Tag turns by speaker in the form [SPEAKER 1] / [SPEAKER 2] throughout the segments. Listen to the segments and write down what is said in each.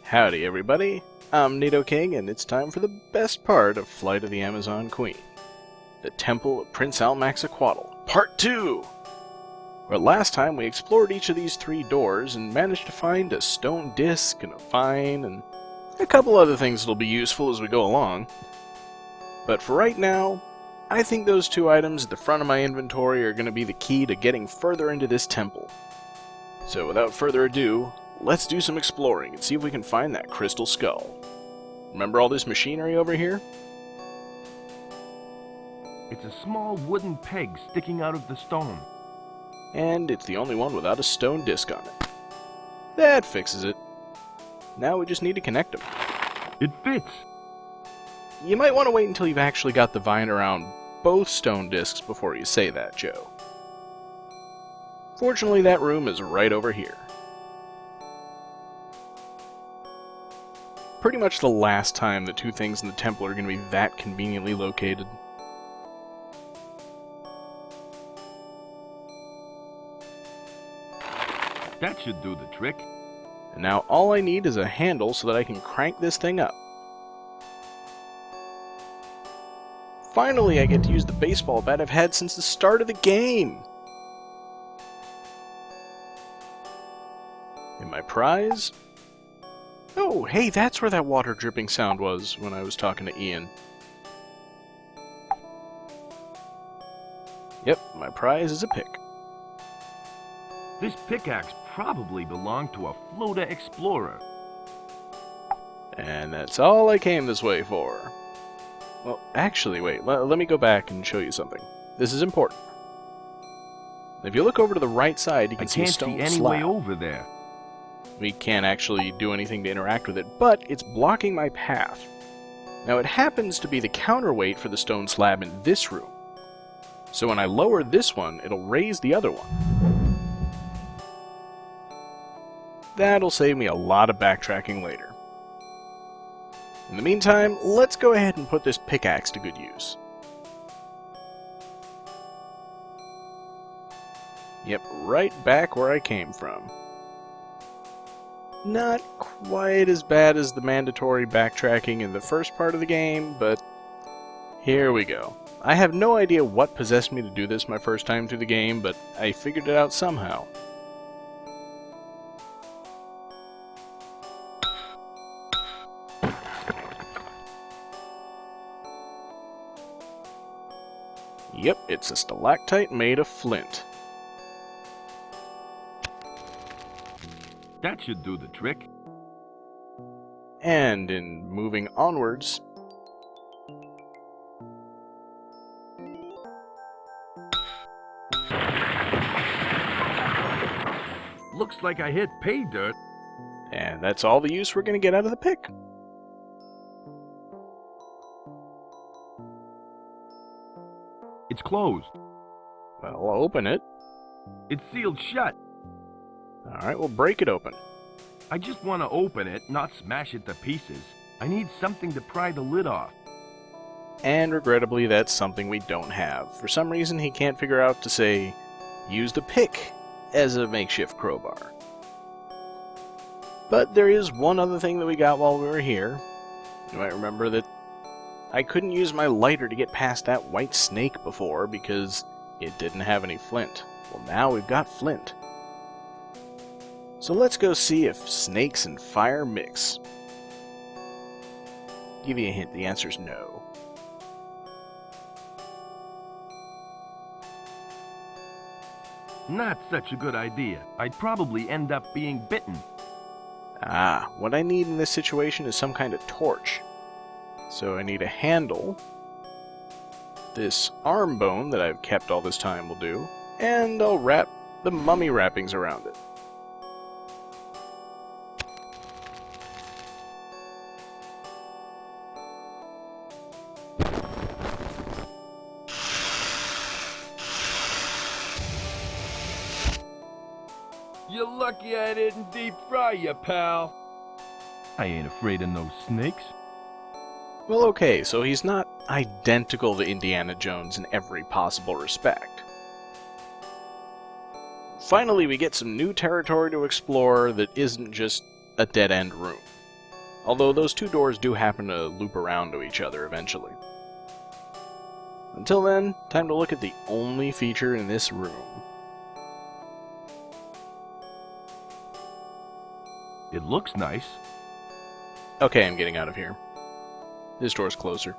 [SPEAKER 1] Howdy everybody, I'm Nidoking and it's time for the best part of Flight of the Amazon Queen. The Temple of Prince Almaxaquatl, Part 2! Where last time we explored each of these 3 doors and managed to find a stone disc and a vine and a couple other things that'll be useful as we go along. But for right now, I think those 2 items at the front of my inventory are going to be the key to getting further into this temple. So without further ado, let's do some exploring and see if we can find that crystal skull. Remember all this machinery over here?
[SPEAKER 2] It's a small wooden peg sticking out of the stone.
[SPEAKER 1] And it's the only one without a stone disc on it. That fixes it. Now we just need to connect them.
[SPEAKER 2] It fits!
[SPEAKER 1] You might want to wait until you've actually got the vine around both stone discs before you say that, Joe. Fortunately, that room is right over here. Pretty much the last time the 2 things in the temple are going to be that conveniently located.
[SPEAKER 2] That should do the trick.
[SPEAKER 1] And now all I need is a handle so that I can crank this thing up. Finally, I get to use the baseball bat I've had since the start of the game! And my prize? Oh, hey, that's where that water dripping sound was when I was talking to Ian. Yep, my prize is a pick.
[SPEAKER 2] This pickaxe probably belonged to a Florida explorer.
[SPEAKER 1] And that's all I came this way for. Well, actually, wait, let me go back and show you something. This is important. If you look over to the right side, you can see a stone
[SPEAKER 2] I can't see any way over there.
[SPEAKER 1] We can't actually do anything to interact with it, but it's blocking my path. Now it happens to be the counterweight for the stone slab in this room. So when I lower this one, it'll raise the other one. That'll save me a lot of backtracking later. In the meantime, let's go ahead and put this pickaxe to good use. Yep, right back where I came from. Not quite as bad as the mandatory backtracking in the first part of the game, but here we go. I have no idea what possessed me to do this my first time through the game, but I figured it out somehow. Yep, it's a stalactite made of flint.
[SPEAKER 2] That should do the trick.
[SPEAKER 1] And in moving onwards,
[SPEAKER 2] Looks like I hit pay dirt.
[SPEAKER 1] and that's all the use we're going to get out of the pick.
[SPEAKER 2] It's closed.
[SPEAKER 1] Well, I'll open it.
[SPEAKER 2] It's sealed shut.
[SPEAKER 1] Alright, we'll break it open.
[SPEAKER 2] I just want to open it, not smash it to pieces. I need something to pry the lid off.
[SPEAKER 1] And regrettably, that's something we don't have. For some reason, he can't figure out to say, use the pick as a makeshift crowbar. But there is one other thing that we got while we were here. You might remember that I couldn't use my lighter to get past that white snake before because it didn't have any flint. Well, now we've got flint. So let's go see if snakes and fire mix. Give you a hint, the answer's no.
[SPEAKER 2] Not such a good idea. I'd probably end up being bitten.
[SPEAKER 1] Ah, what I need in this situation is some kind of torch. So I need a handle. This arm bone that I've kept all this time will do. And I'll wrap the mummy wrappings around it.
[SPEAKER 2] You're lucky I didn't deep fry you, pal. I ain't afraid of no snakes.
[SPEAKER 1] Well, okay, so he's not identical to Indiana Jones in every possible respect. Finally, we get some new territory to explore that isn't just a dead-end room. Although those two doors do happen to loop around to each other eventually. Until then, time to look at the only feature in this room.
[SPEAKER 2] It looks nice.
[SPEAKER 1] Okay, I'm getting out of here. This door's closer.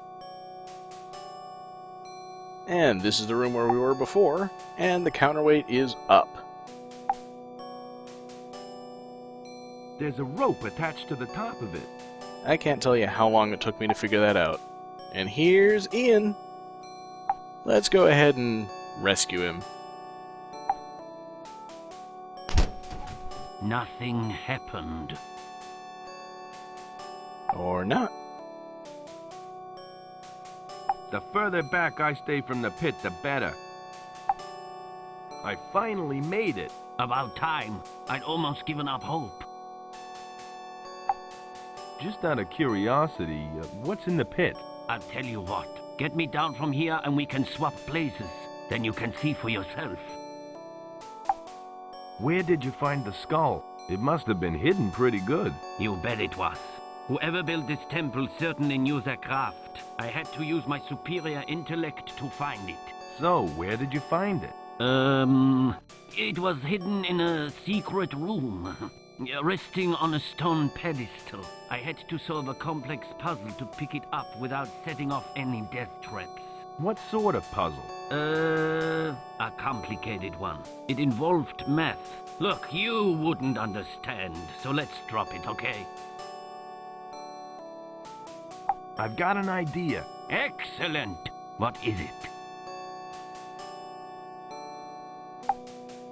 [SPEAKER 1] And this is the room where we were before, and the counterweight is up.
[SPEAKER 2] There's a rope attached to the top of it.
[SPEAKER 1] I can't tell you how long it took me to figure that out. And here's Ian. Let's go ahead and rescue him.
[SPEAKER 3] Nothing happened.
[SPEAKER 1] Or not.
[SPEAKER 2] The further back I stay from the pit, the better. I finally made it.
[SPEAKER 3] About time. I'd almost given up hope.
[SPEAKER 2] Just out of curiosity, what's in the pit?
[SPEAKER 3] I'll tell you what. Get me down from here and we can swap places. Then you can see for yourself.
[SPEAKER 2] Where did you find the skull? It must have been hidden pretty good.
[SPEAKER 3] You bet it was. Whoever built this temple certainly knew their craft. I had to use my superior intellect to find it.
[SPEAKER 2] So, where did you find it?
[SPEAKER 3] It was hidden in a secret room, resting on a stone pedestal. I had to solve a complex puzzle to pick it up without setting off any death traps.
[SPEAKER 2] What sort of puzzle?
[SPEAKER 3] A complicated one. It involved math. Look, you wouldn't understand, so let's drop it, okay?
[SPEAKER 2] I've got an idea.
[SPEAKER 3] Excellent! What is it?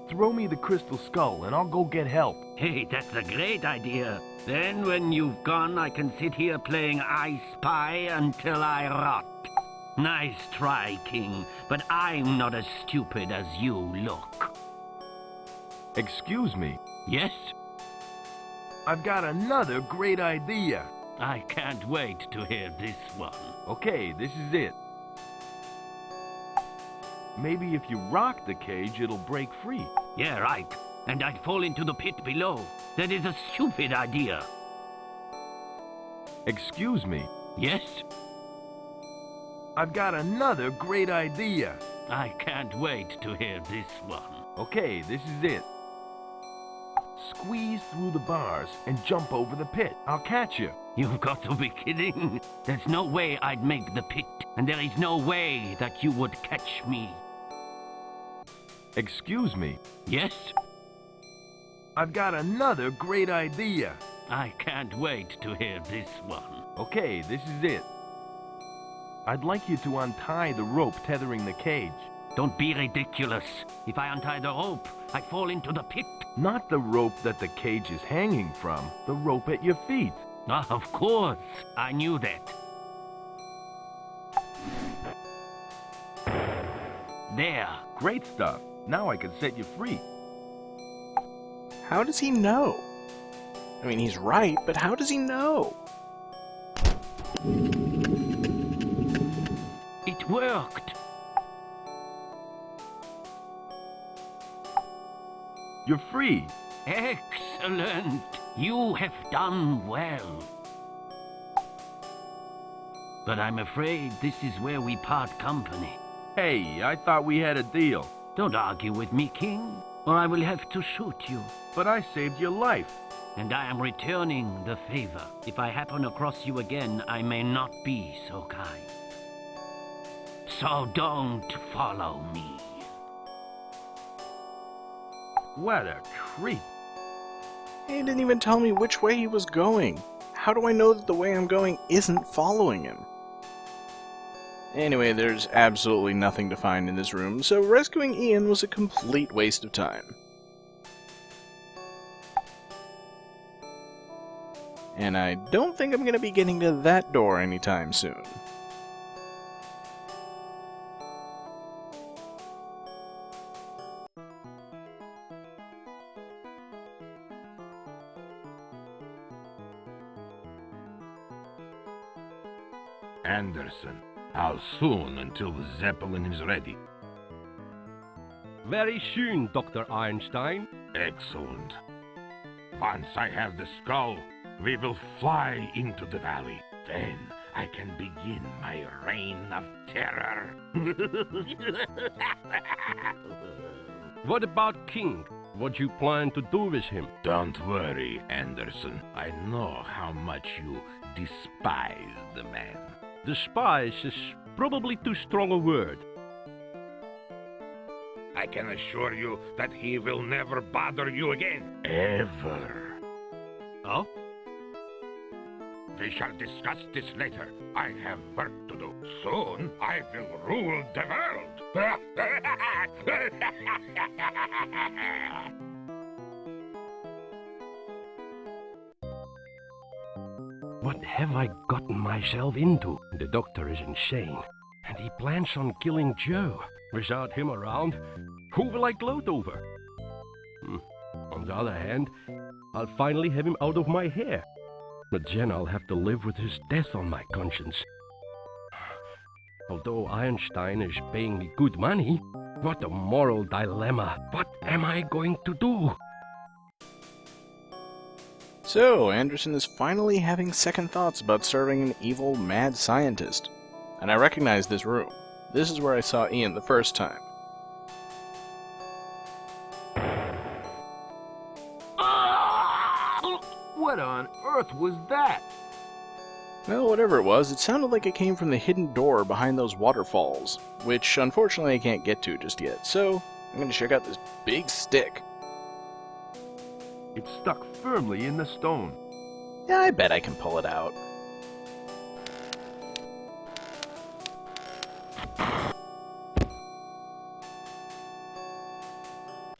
[SPEAKER 2] Throw me the crystal skull and I'll go get help.
[SPEAKER 3] Hey, that's a great idea. Then when you've gone, I can sit here playing I Spy until I rot. Nice try, King, but I'm not as stupid as you look.
[SPEAKER 2] Excuse me.
[SPEAKER 3] Yes?
[SPEAKER 2] I've got another great idea.
[SPEAKER 3] I can't wait to hear this one.
[SPEAKER 2] Okay, this is it. Maybe if you rock the cage, it'll break free.
[SPEAKER 3] Yeah, right. And I'd fall into the pit below. That is a stupid idea.
[SPEAKER 2] Excuse me.
[SPEAKER 3] Yes?
[SPEAKER 2] I've got another great idea.
[SPEAKER 3] I can't wait to hear this one.
[SPEAKER 2] Okay, this is it. Squeeze through the bars and jump over the pit. I'll catch you.
[SPEAKER 3] You've got to be kidding. There's no way I'd make the pit, and there is no way that you would catch me.
[SPEAKER 2] Excuse me.
[SPEAKER 3] Yes?
[SPEAKER 2] I've got another great idea.
[SPEAKER 3] I can't wait to hear this one.
[SPEAKER 2] Okay, this is it. I'd like you to untie the rope tethering the cage.
[SPEAKER 3] Don't be ridiculous. If I untie the rope, I fall into the pit.
[SPEAKER 2] Not the rope that the cage is hanging from, the rope at your feet.
[SPEAKER 3] Ah, of course. I knew that. There.
[SPEAKER 2] Great stuff. Now I can set you free.
[SPEAKER 1] How does he know? I mean, he's right, but how does he know?
[SPEAKER 3] It worked.
[SPEAKER 2] You're free.
[SPEAKER 3] Excellent. You have done well. But I'm afraid this is where we part company.
[SPEAKER 2] Hey, I thought we had a deal.
[SPEAKER 3] Don't argue with me, King, or I will have to shoot you.
[SPEAKER 2] But I saved your life.
[SPEAKER 3] And I am returning the favor. If I happen across you again, I may not be so kind. So don't follow me.
[SPEAKER 2] What a treat.
[SPEAKER 1] He didn't even tell me which way he was going. How do I know that the way I'm going isn't following him? Anyway, there's absolutely nothing to find in this room, so rescuing Ian was a complete waste of time. And I don't think I'm going to be getting to that door anytime soon.
[SPEAKER 4] Anderson, how soon until the Zeppelin is ready?
[SPEAKER 2] Very soon, Dr. Einstein.
[SPEAKER 4] Excellent. Once I have the skull, We will fly into the valley. Then I can begin my reign of terror.
[SPEAKER 2] What about King? What you plan to do with him?
[SPEAKER 4] Don't worry, Anderson. I know how much you despise the man.
[SPEAKER 2] Despise is probably too strong a word.
[SPEAKER 4] I can assure you that he will never bother you again. Ever.
[SPEAKER 2] Oh?
[SPEAKER 4] We shall discuss this later. I have work to do. Soon I will rule the world.
[SPEAKER 2] What have I gotten myself into? The doctor is insane, and he plans on killing Joe. Without him around, who will I gloat over? On the other hand, I'll finally have him out of my hair. But then I'll have to live with his death on my conscience. Although Einstein is paying me good money, what a moral dilemma. What am I going to do?
[SPEAKER 1] So, Anderson is finally having second thoughts about serving an evil, mad scientist. And I recognize this room. This is where I saw Ian the first time.
[SPEAKER 2] What on earth was that?
[SPEAKER 1] Well, whatever it was, it sounded like it came from the hidden door behind those waterfalls, which unfortunately I can't get to just yet, so I'm going to check out this big stick.
[SPEAKER 2] It's stuck firmly in the stone.
[SPEAKER 1] Yeah, I bet I can pull it out.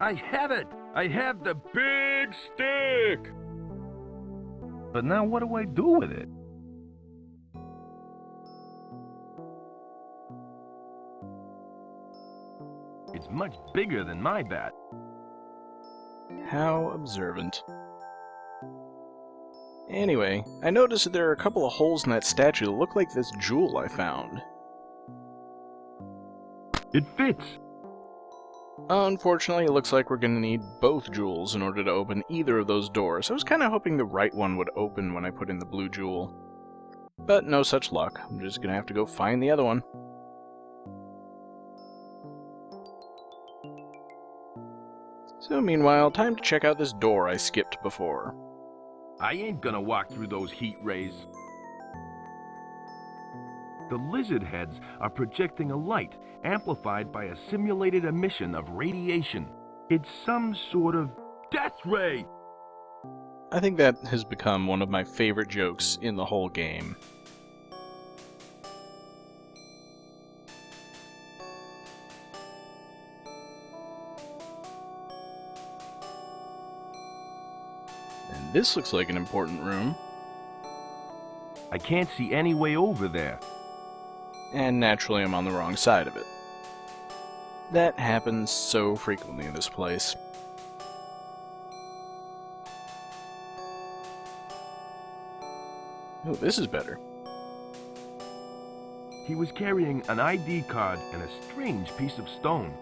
[SPEAKER 2] I have it! I have the big stick! But now what do I do with it? It's much bigger than my bat.
[SPEAKER 1] How observant. Anyway, I noticed that there are a couple of holes in that statue that look like this jewel I found.
[SPEAKER 2] It fits!
[SPEAKER 1] Unfortunately, it looks like we're going to need both jewels in order to open either of those doors. I was kind of hoping the right one would open when I put in the blue jewel. But no such luck. I'm just going to have to go find the other one. So meanwhile, time to check out this door I skipped before.
[SPEAKER 2] I ain't gonna walk through those heat rays. The lizard heads are projecting a light amplified by a simulated emission of radiation. It's some sort of death ray!
[SPEAKER 1] I think that has become one of my favorite jokes in the whole game. And this looks like an important room.
[SPEAKER 2] I can't see any way over there.
[SPEAKER 1] And naturally I'm on the wrong side of it. That happens so frequently in this place. Oh, this is better.
[SPEAKER 2] He was carrying an ID card and a strange piece of stone.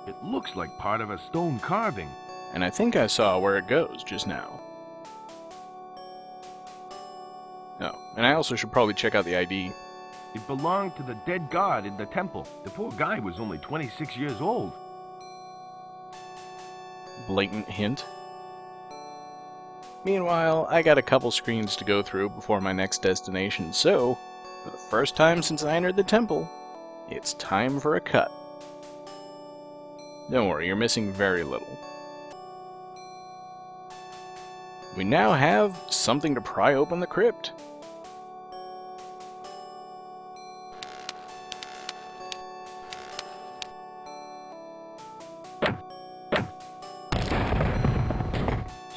[SPEAKER 2] It looks like part of a stone carving.
[SPEAKER 1] And I think I saw where it goes just now. Oh, and I also should probably check out the ID.
[SPEAKER 2] It belonged to the dead god in the temple. The poor guy was only 26 years old.
[SPEAKER 1] Blatant hint. Meanwhile, I got a couple screens to go through before my next destination, so, for the first time since I entered the temple, it's time for a cut. Don't worry, you're missing very little. We now have something to pry open the crypt.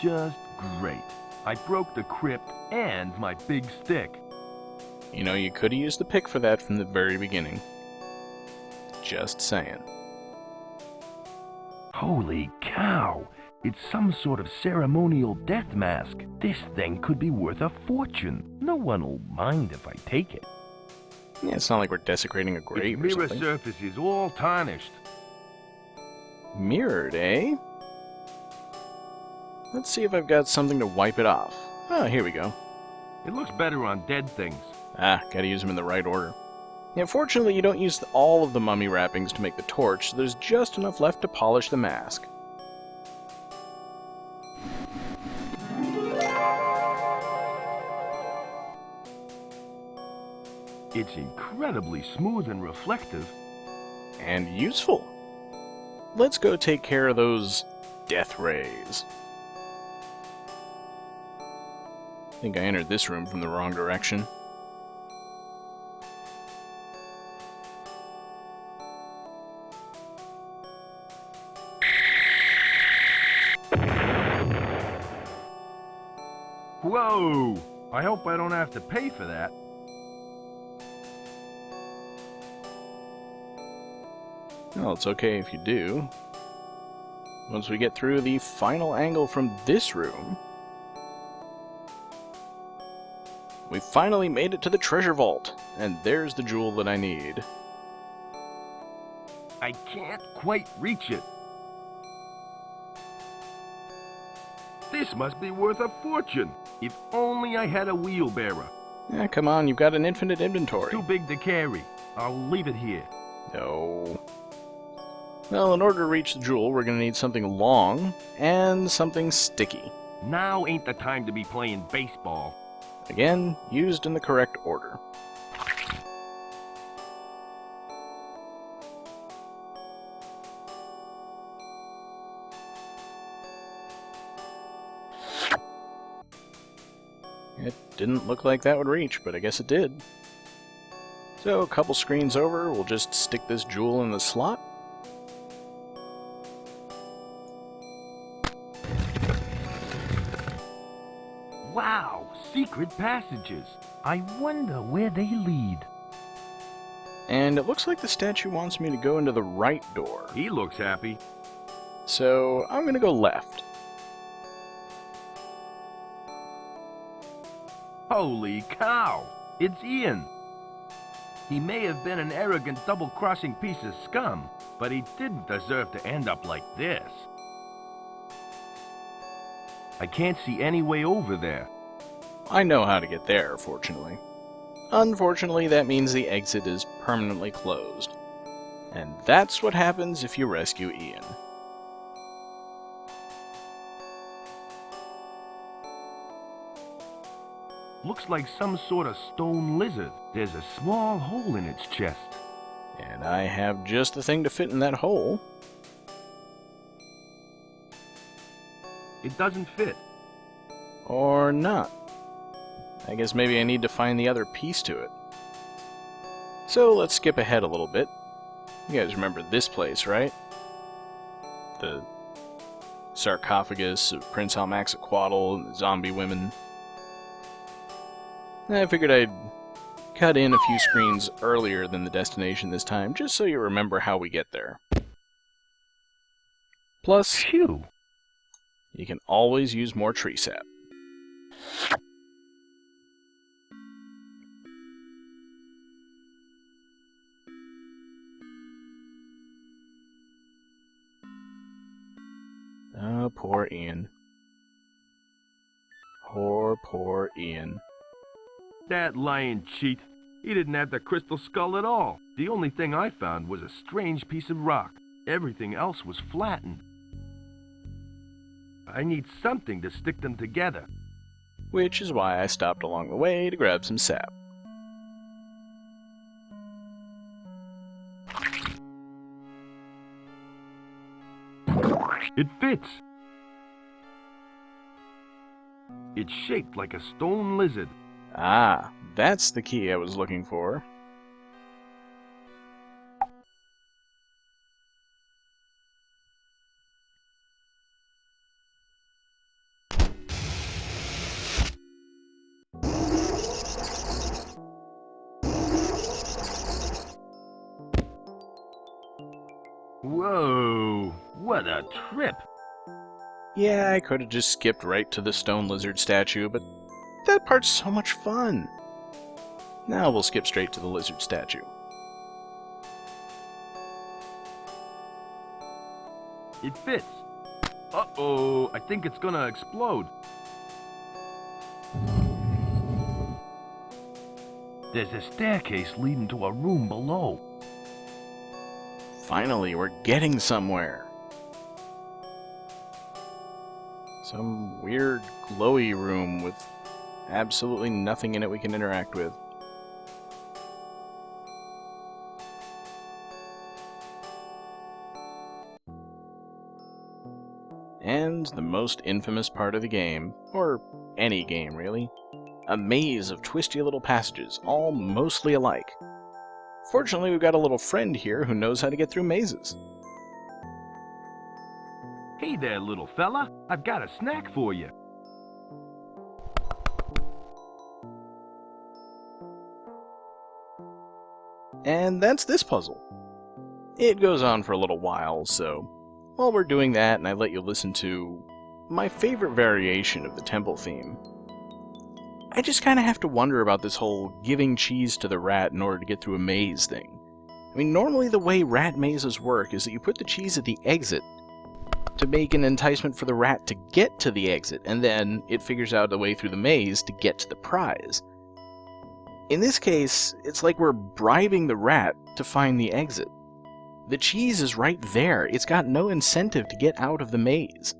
[SPEAKER 2] Just great. I broke the crypt and my big stick.
[SPEAKER 1] You know, you could have used the pick for that from the very beginning. Just saying.
[SPEAKER 2] Holy cow! It's some sort of ceremonial death mask. This thing could be worth a fortune. No one will mind if I take it.
[SPEAKER 1] Yeah, it's not like we're desecrating a grave or
[SPEAKER 2] Its mirror
[SPEAKER 1] something.
[SPEAKER 2] surface is all tarnished.
[SPEAKER 1] Mirrored, eh? Let's see if I've got something to wipe it off. Oh, here we go.
[SPEAKER 2] It looks better on dead things.
[SPEAKER 1] Ah, gotta use them in the right order. Yeah, fortunately, you don't use all of the mummy wrappings to make the torch, so there's just enough left to polish the mask.
[SPEAKER 2] It's incredibly smooth and reflective.
[SPEAKER 1] And useful. Let's go take care of those death rays. I think I entered this room from the wrong direction.
[SPEAKER 2] Whoa! I hope I don't have to pay for that.
[SPEAKER 1] Well, it's okay if you do. Once we get through the final angle from this room, we finally made it to the treasure vault, and there's the jewel that I need.
[SPEAKER 2] I can't quite reach it. This must be worth a fortune. If only I had a wheelbarrow.
[SPEAKER 1] Yeah, come on, you've got an infinite inventory.
[SPEAKER 2] Too big to carry. I'll leave it here.
[SPEAKER 1] No. Well, in order to reach the jewel, we're going to need something long and something sticky.
[SPEAKER 2] Now ain't the time to be playing baseball.
[SPEAKER 1] Again, used in the correct order. It didn't look like that would reach, but I guess it did. So, a couple screens over, we'll just stick this jewel in the slot.
[SPEAKER 2] Wow, secret passages. I wonder where they lead.
[SPEAKER 1] And it looks like the statue wants me to go into the right door.
[SPEAKER 2] He looks happy.
[SPEAKER 1] So, I'm going to go left.
[SPEAKER 2] Holy cow! It's Ian! He may have been an arrogant, double-crossing piece of scum, but he didn't deserve to end up like this. I can't see any way over there.
[SPEAKER 1] I know how to get there, fortunately. Unfortunately, that means the exit is permanently closed. And that's what happens if you rescue Ian.
[SPEAKER 2] Looks like some sort of stone lizard. There's a small hole in its chest.
[SPEAKER 1] And I have just the thing to fit in that hole.
[SPEAKER 2] It doesn't fit.
[SPEAKER 1] Or not. I guess maybe I need to find the other piece to it. So let's skip ahead a little bit. You guys remember this place, right? The sarcophagus of Prince Almaxaquatl and the zombie women. I figured I'd cut in a few screens earlier than the destination this time, just so you remember how we get there. Plus,
[SPEAKER 2] Phew!
[SPEAKER 1] you can always use more tree sap. Oh, poor Ian. Poor Ian.
[SPEAKER 2] That lying cheat. He didn't have the crystal skull at all. The only thing I found was a strange piece of rock. Everything else was flattened. I need something to stick them together.
[SPEAKER 1] Which is why I stopped along the way to grab some sap.
[SPEAKER 2] It fits. It's shaped like a stone lizard.
[SPEAKER 1] Ah, that's the key I was looking for.
[SPEAKER 2] Whoa, what a trip.
[SPEAKER 1] Yeah, I could have just skipped right to the stone lizard statue, but that part's so much fun. Now we'll skip straight to the lizard statue.
[SPEAKER 2] It fits. Uh-oh, I think it's gonna explode. There's a staircase leading to a room below.
[SPEAKER 1] Finally, we're getting somewhere. Some weird glowy room with absolutely nothing in it we can interact with. And the most infamous part of the game, or any game really, a maze of twisty little passages, all mostly alike. Fortunately, we've got a little friend here who knows how to get through mazes.
[SPEAKER 2] Hey there, little fella. I've got a snack for you.
[SPEAKER 1] And that's this puzzle. It goes on for a little while, so while we're doing that and I let you listen to my favorite variation of the temple theme, I just kind of have to wonder about this whole giving cheese to the rat in order to get through a maze thing. I mean, normally the way rat mazes work is that you put the cheese at the exit to make an enticement for the rat to get to the exit, and then it figures out a way through the maze to get to the prize. In this case, it's like we're bribing the rat to find the exit. The cheese is right there. It's got no incentive to get out of the maze.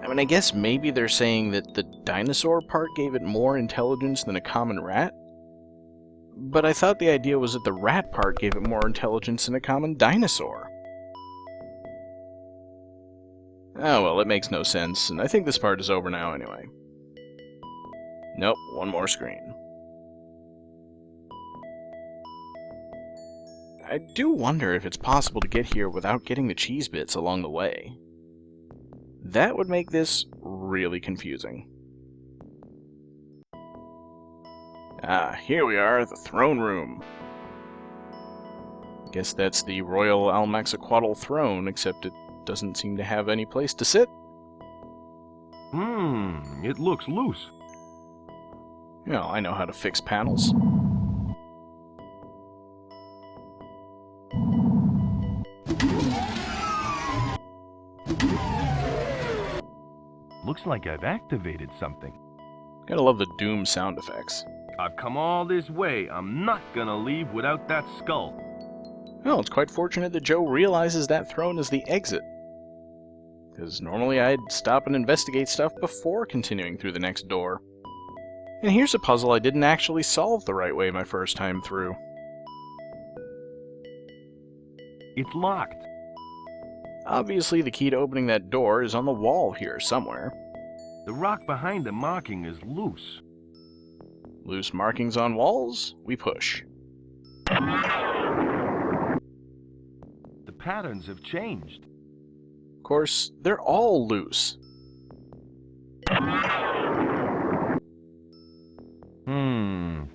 [SPEAKER 1] I mean, I guess maybe they're saying that the dinosaur part gave it more intelligence than a common rat? But I thought the idea was that the rat part gave it more intelligence than a common dinosaur. Oh well, it makes no sense, and I think this part is over now anyway. Nope, one more screen. I do wonder if it's possible to get here without getting the cheese bits along the way. That would make this really confusing. Ah, here we are, the throne room. Guess that's the Royal Almaxaquatl throne, except it doesn't seem to have any place to sit.
[SPEAKER 2] It looks loose.
[SPEAKER 1] Well, I know how to fix panels.
[SPEAKER 2] Looks like I've activated something.
[SPEAKER 1] Gotta love the Doom sound effects.
[SPEAKER 2] I've come all this way. I'm not gonna leave without that skull.
[SPEAKER 1] Well, it's quite fortunate that Joe realizes that throne is the exit. Because normally I'd stop and investigate stuff before continuing through the next door. And here's a puzzle I didn't actually solve the right way my first time through.
[SPEAKER 2] It's locked.
[SPEAKER 1] Obviously the key to opening that door is on the wall here somewhere.
[SPEAKER 2] The rock behind the marking is loose.
[SPEAKER 1] Loose markings on walls, we push.
[SPEAKER 2] The patterns have changed.
[SPEAKER 1] Of course, they're all loose.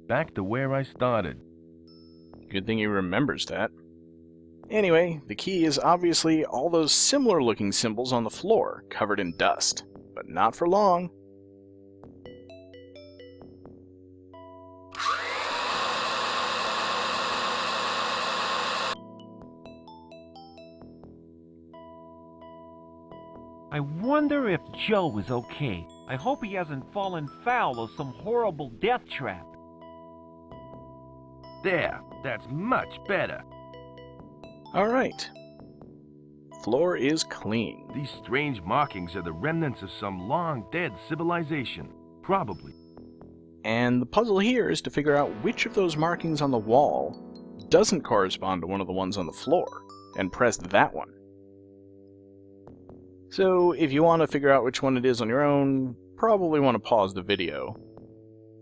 [SPEAKER 2] Back to where I started.
[SPEAKER 1] Good thing he remembers that. Anyway, the key is obviously all those similar looking symbols on the floor, covered in dust. But not for long.
[SPEAKER 5] I wonder if Joe is okay. I hope he hasn't fallen foul of some horrible death trap.
[SPEAKER 2] There, that's much better.
[SPEAKER 1] Alright. Floor is clean.
[SPEAKER 2] These strange markings are the remnants of some long-dead civilization. Probably.
[SPEAKER 1] And the puzzle here is to figure out which of those markings on the wall doesn't correspond to one of the ones on the floor, and press that one. So, if you want to figure out which one it is on your own, probably want to pause the video.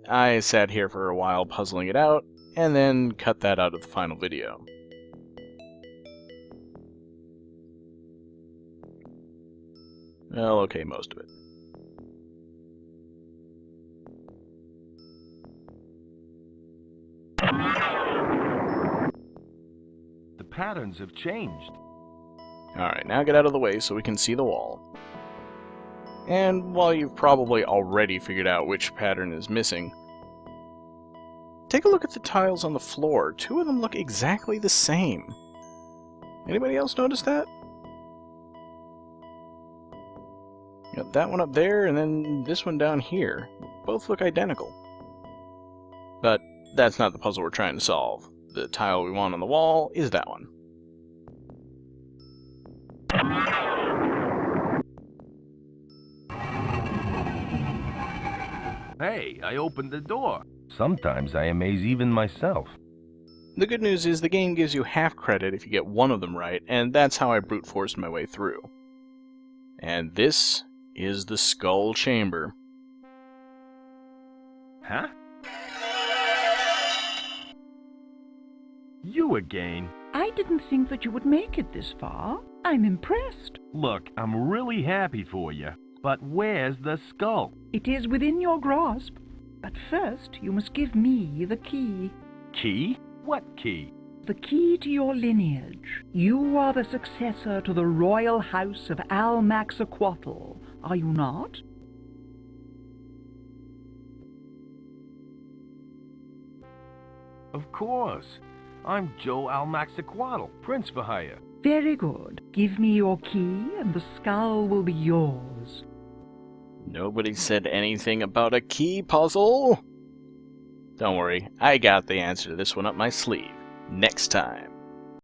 [SPEAKER 1] I sat here for a while puzzling it out, and then cut that out of the final video. Well, okay, most of it.
[SPEAKER 2] The patterns have changed.
[SPEAKER 1] Alright, now get out of the way so we can see the wall. And while you've probably already figured out which pattern is missing, take a look at the tiles on the floor. Two of them look exactly the same. Anybody else notice that? Got that one up there, and then this one down here. Both look identical. But that's not the puzzle we're trying to solve. The tile we want on the wall is that one.
[SPEAKER 2] Hey, I opened the door. Sometimes I amaze even myself.
[SPEAKER 1] The good news is the game gives you half credit if you get one of them right, and that's how I brute forced my way through. And this is the Skull Chamber.
[SPEAKER 2] Huh? You again?
[SPEAKER 6] I didn't think that you would make it this far. I'm impressed.
[SPEAKER 2] Look, I'm really happy for you. But where's the skull?
[SPEAKER 6] It is within your grasp. But first, you must give me the key.
[SPEAKER 2] Key? What key?
[SPEAKER 6] The key to your lineage. You are the successor to the royal house of Almaxaquatl, are you not?
[SPEAKER 2] Of course. I'm Joe Almaxaquatl, Prince for hire.
[SPEAKER 6] Very good. Give me your key, and the skull will be yours.
[SPEAKER 1] Nobody said anything about a key puzzle. Don't worry, I got the answer to this one up my sleeve. Next time.